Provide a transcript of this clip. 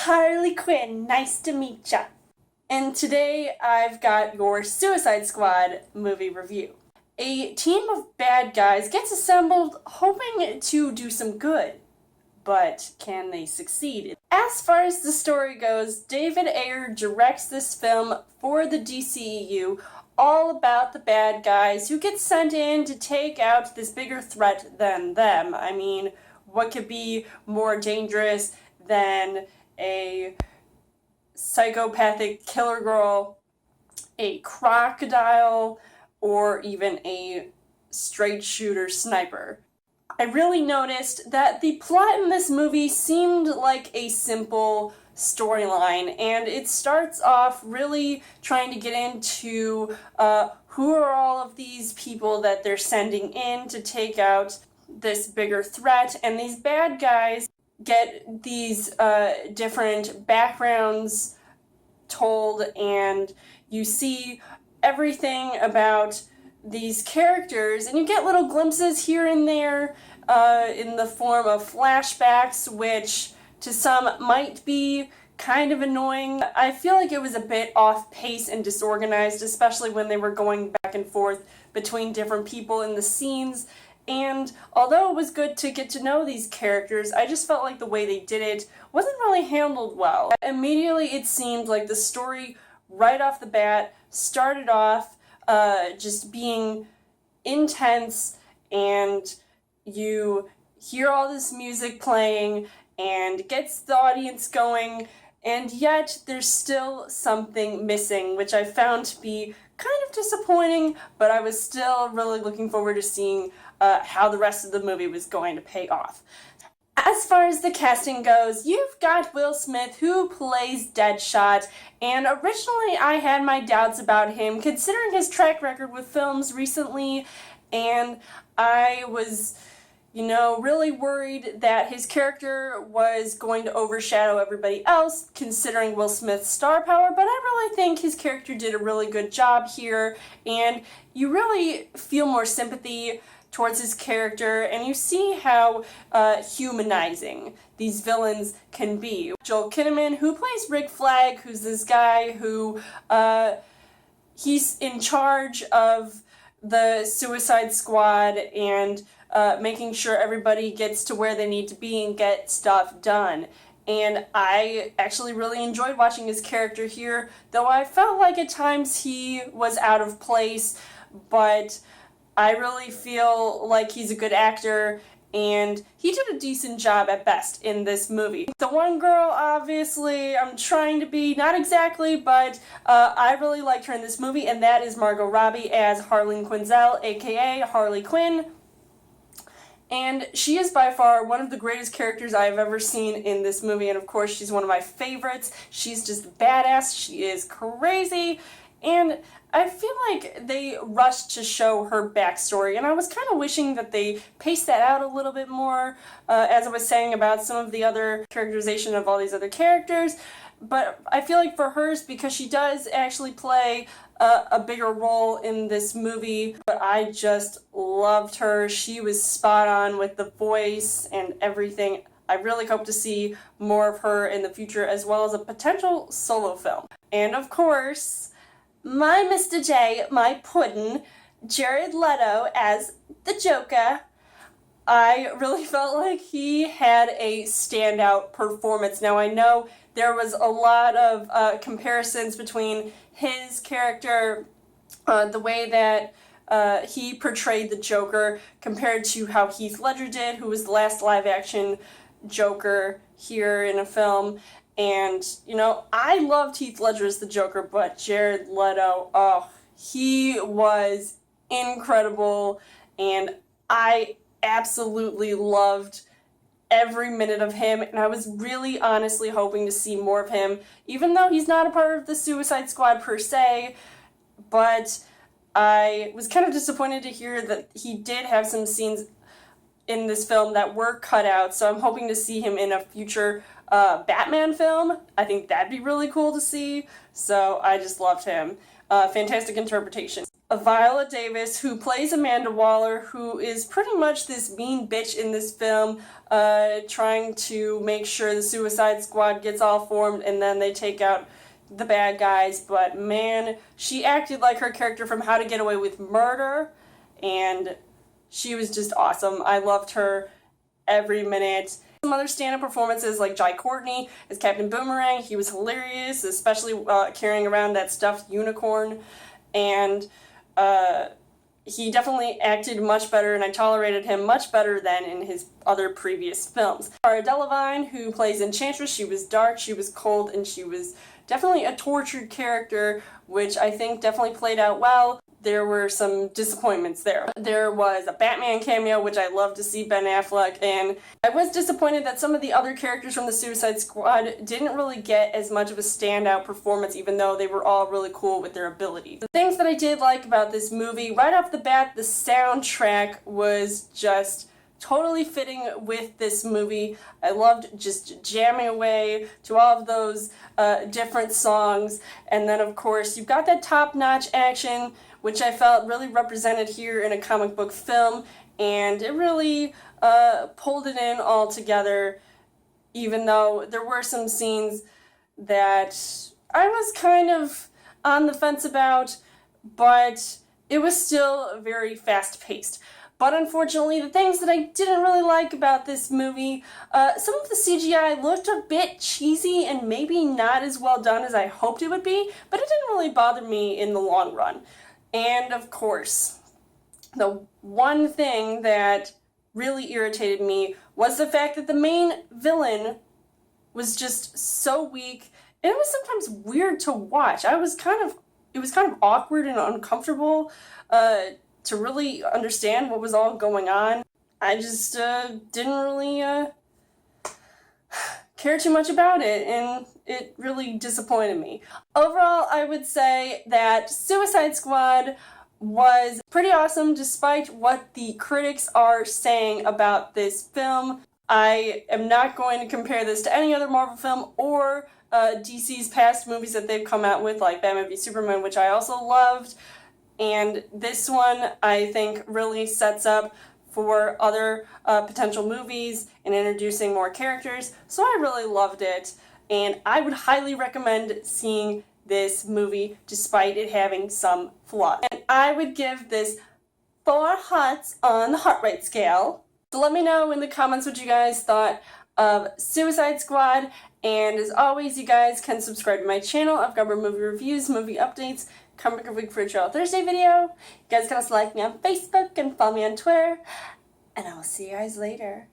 Harley Quinn, nice to meet ya. And today I've got your Suicide Squad movie review. A team of bad guys gets assembled hoping to do some good, but can they succeed? As far as the story goes, David Ayer directs this film for the DCEU, all about the bad guys who get sent in to take out this bigger threat than them. I mean, what could be more dangerous than a psychopathic killer girl, a crocodile, or even a straight shooter sniper? I really noticed that the plot in this movie seemed like a simple storyline, and it starts off really trying to get into who are all of these people that they're sending in to take out this bigger threat, and these bad guys get these different backgrounds told, and you see everything about these characters, and you get little glimpses here and there in the form of flashbacks, which to some might be kind of annoying. I feel like it was a bit off pace and disorganized, especially when they were going back and forth between different people in the scenes. And although it was good to get to know these characters, I just felt like the way they did it wasn't really handled well. Immediately it seemed like the story right off the bat started off just being intense, and you hear all this music playing and it gets the audience going, and yet there's still something missing, which I found to be kind of disappointing, but I was still really looking forward to seeing how the rest of the movie was going to pay off. As far as the casting goes, you've got Will Smith, who plays Deadshot, and originally I had my doubts about him considering his track record with films recently, and I was really worried that his character was going to overshadow everybody else, considering Will Smith's star power, but I really think his character did a really good job here, and you really feel more sympathy towards his character, and you see how humanizing these villains can be. Joel Kinnaman, who plays Rick Flag, who's this guy who, he's in charge of the Suicide Squad and making sure everybody gets to where they need to be and get stuff done. And I actually really enjoyed watching his character here, though I felt like at times he was out of place, but I really feel like he's a good actor, and he did a decent job at best in this movie. The one girl, obviously, I'm trying to be, not exactly, but I really liked her in this movie, and that is Margot Robbie as Harleen Quinzel, aka Harley Quinn. And she is by far one of the greatest characters I've ever seen in this movie, and of course she's one of my favorites. She's just badass, she is crazy, and I feel like they rushed to show her backstory, and I was kind of wishing that they paced that out a little bit more, as I was saying about some of the other characterization of all these other characters. But I feel like for hers, because she does actually play a bigger role in this movie, but I just loved her. She was spot on with the voice and everything. I really hope to see more of her in the future, as well as a potential solo film. And of course, my Mr. J, my puddin', Jared Leto as the Joker. I really felt like he had a standout performance. Now, I know there was a lot of comparisons between his character, the way that he portrayed the Joker, compared to how Heath Ledger did, who was the last live-action Joker here in a film. And, I loved Heath Ledger as the Joker, but Jared Leto, oh, he was incredible, and I absolutely loved every minute of him, and I was really honestly hoping to see more of him, even though he's not a part of the Suicide Squad per se, but I was kind of disappointed to hear that he did have some scenes in this film that were cut out, so I'm hoping to see him in a future Batman film. I think that'd be really cool to see, so I just loved him. Fantastic interpretation. Viola Davis, who plays Amanda Waller, who is pretty much this mean bitch in this film, trying to make sure the Suicide Squad gets all formed and then they take out the bad guys. But man, she acted like her character from How to Get Away with Murder, and she was just awesome. I loved her every minute. Some other stand-up performances like Jai Courtney as Captain Boomerang. He was hilarious, especially carrying around that stuffed unicorn. And he definitely acted much better, and I tolerated him much better than in his other previous films. Cara Delevingne, who plays Enchantress, she was dark, she was cold, and she was definitely a tortured character, which I think definitely played out well. There were some disappointments there. There was a Batman cameo, which I love to see Ben Affleck, and I was disappointed that some of the other characters from the Suicide Squad didn't really get as much of a standout performance, even though they were all really cool with their abilities. The things that I did like about this movie, right off the bat, the soundtrack was just totally fitting with this movie. I loved just jamming away to all of those different songs, and then of course you've got that top-notch action, which I felt really represented here in a comic book film, and it really pulled it in all together, even though there were some scenes that I was kind of on the fence about, but it was still very fast-paced. But unfortunately, the things that I didn't really like about this movie, some of the CGI looked a bit cheesy and maybe not as well done as I hoped it would be, but it didn't really bother me in the long run. And of course, the one thing that really irritated me was the fact that the main villain was just so weak, and it was sometimes weird to watch. It was kind of awkward and uncomfortable to really understand what was all going on. I just didn't really care too much about it, and it really disappointed me. Overall, I would say that Suicide Squad was pretty awesome despite what the critics are saying about this film. I am not going to compare this to any other Marvel film or DC's past movies that they've come out with, like Batman v Superman, which I also loved. And this one, I think, really sets up for other potential movies and introducing more characters. So I really loved it, and I would highly recommend seeing this movie despite it having some flaws. And I would give this 4 hearts on the heart rate scale. So let me know in the comments what you guys thought of Suicide Squad, and as always, you guys can subscribe to my channel. I've got more movie reviews, movie updates, come back a week for a Trail Thursday video. You guys can also like me on Facebook and follow me on Twitter, and I will see you guys later.